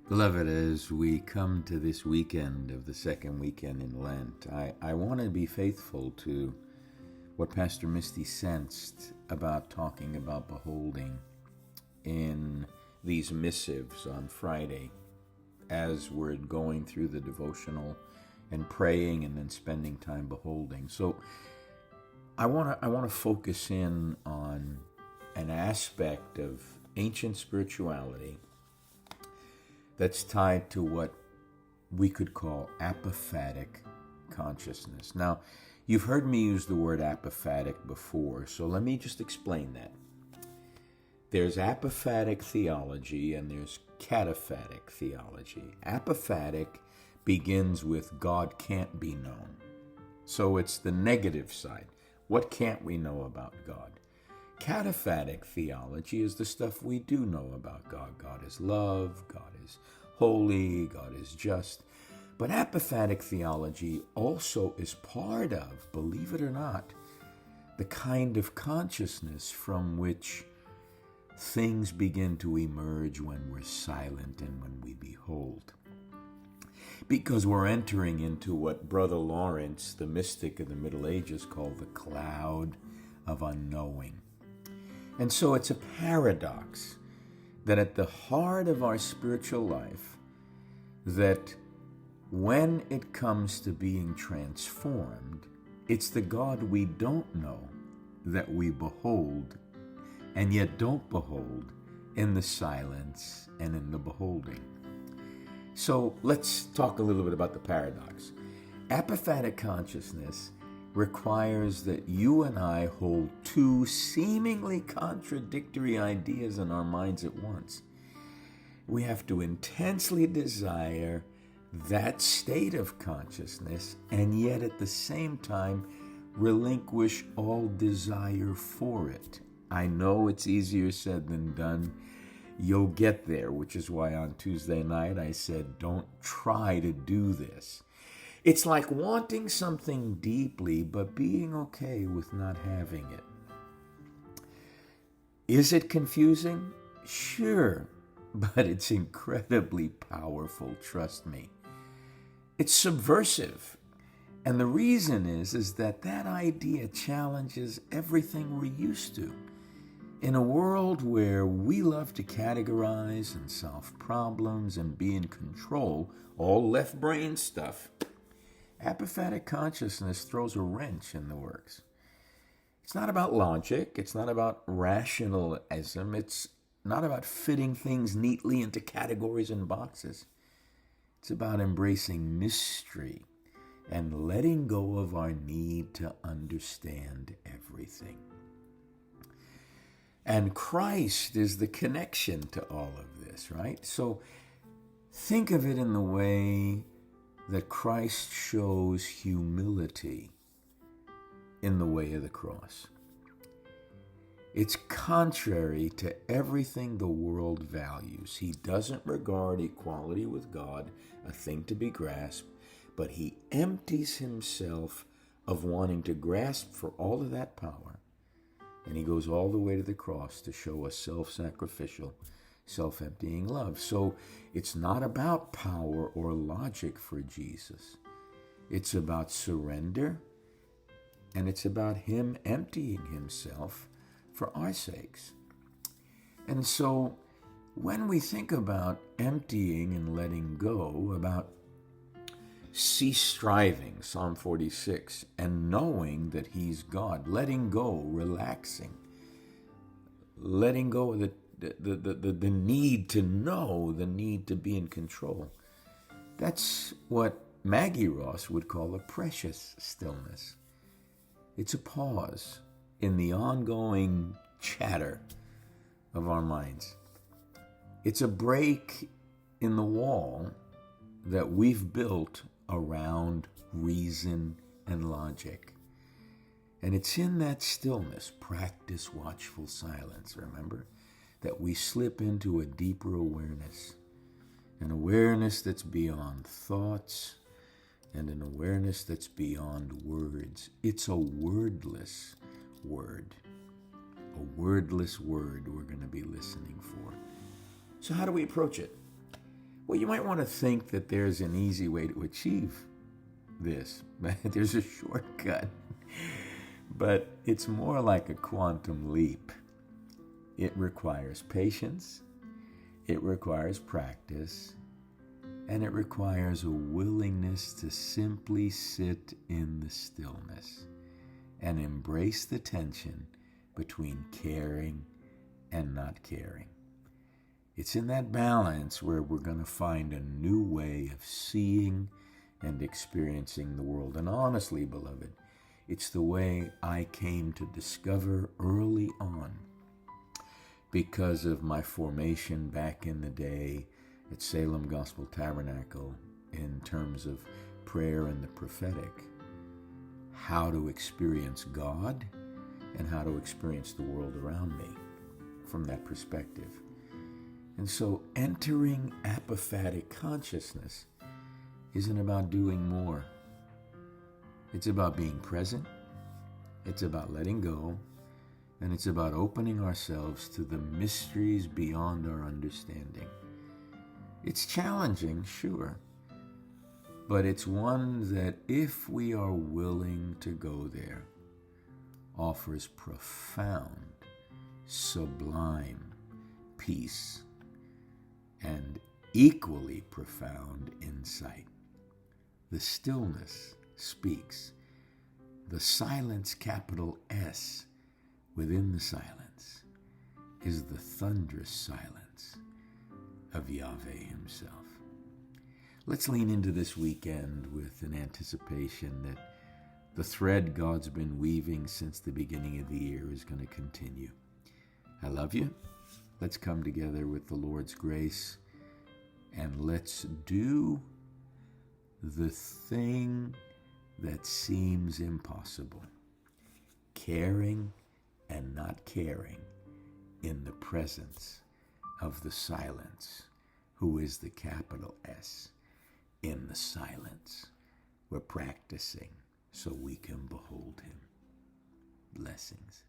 Beloved, as we come to this weekend of the second weekend in Lent, I want to be faithful to what Pastor Misty sensed about talking about beholding in these missives on Friday as we're going through the devotional and praying and then spending time beholding. So I want to focus in on an aspect of ancient spirituality that's tied to what we could call apophatic consciousness. Now, you've heard me use the word apophatic before, so let me just explain that. There's apophatic theology and there's cataphatic theology. Apophatic begins with God can't be known. So it's the negative side. What can't we know about God? Cataphatic theology is the stuff we do know about God. God is love, God is holy, God is just. But apophatic theology also is part of, believe it or not, the kind of consciousness from which things begin to emerge when we're silent and when we behold. Because we're entering into what Brother Lawrence, the mystic of the Middle Ages, called the cloud of unknowing. And so it's a paradox that at the heart of our spiritual life, that when it comes to being transformed, it's the God we don't know that we behold and yet don't behold in the silence and in the beholding. So let's talk a little bit about the paradox. Apophatic consciousness requires that you and I hold two seemingly contradictory ideas in our minds at once. We have to intensely desire that state of consciousness and yet at the same time relinquish all desire for it. I know it's easier said than done. You'll get there, which is why on Tuesday night I said, don't try to do this. It's like wanting something deeply, but being okay with not having it. Is it confusing? Sure, but it's incredibly powerful, trust me. It's subversive. And the reason is that idea challenges everything we're used to. In a world where we love to categorize and solve problems and be in control, all left brain stuff, apophatic consciousness throws a wrench in the works. It's not about logic. It's not about rationalism. It's not about fitting things neatly into categories and boxes. It's about embracing mystery and letting go of our need to understand everything. And Christ is the connection to all of this, right? So think of it in the way that Christ shows humility in the way of the cross. It's contrary to everything the world values. He doesn't regard equality with God a thing to be grasped, but he empties himself of wanting to grasp for all of that power. And he goes all the way to the cross to show us self-sacrificial, self-emptying love. So it's not about power or logic for Jesus. It's about surrender, and it's about him emptying himself for our sakes. And so when we think about emptying and letting go, about cease striving, Psalm 46, and knowing that he's God, letting go, relaxing, letting go of the need to know, the need to be in control. That's what Maggie Ross would call a precious stillness. It's a pause in the ongoing chatter of our minds. It's a break in the wall that we've built around reason and logic. And it's in that stillness, practice watchful silence, remember, that we slip into a deeper awareness, an awareness that's beyond thoughts and an awareness that's beyond words. It's a wordless word, a wordless word we're going to be listening for. So how do we approach it? Well, you might want to think that there's an easy way to achieve this. There's a shortcut. But it's more like a quantum leap. It requires patience, it requires practice, and it requires a willingness to simply sit in the stillness and embrace the tension between caring and not caring. It's in that balance where we're going to find a new way of seeing and experiencing the world. And honestly, beloved, it's the way I came to discover early on because of my formation back in the day at Salem Gospel Tabernacle in terms of prayer and the prophetic, how to experience God and how to experience the world around me from that perspective. And so entering apophatic consciousness isn't about doing more. It's about being present, it's about letting go, and it's about opening ourselves to the mysteries beyond our understanding. It's challenging, sure, but it's one that, if we are willing to go there, offers profound, sublime peace and equally profound insight. The stillness speaks. The silence, capital S, within the silence is the thunderous silence of Yahweh himself. Let's lean into this weekend with an anticipation that the thread God's been weaving since the beginning of the year is going to continue. I love you. Let's come together with the Lord's grace and let's do the thing that seems impossible, caring and not caring in the presence of the silence, who is the capital S. In the silence, we're practicing so we can behold him. Blessings.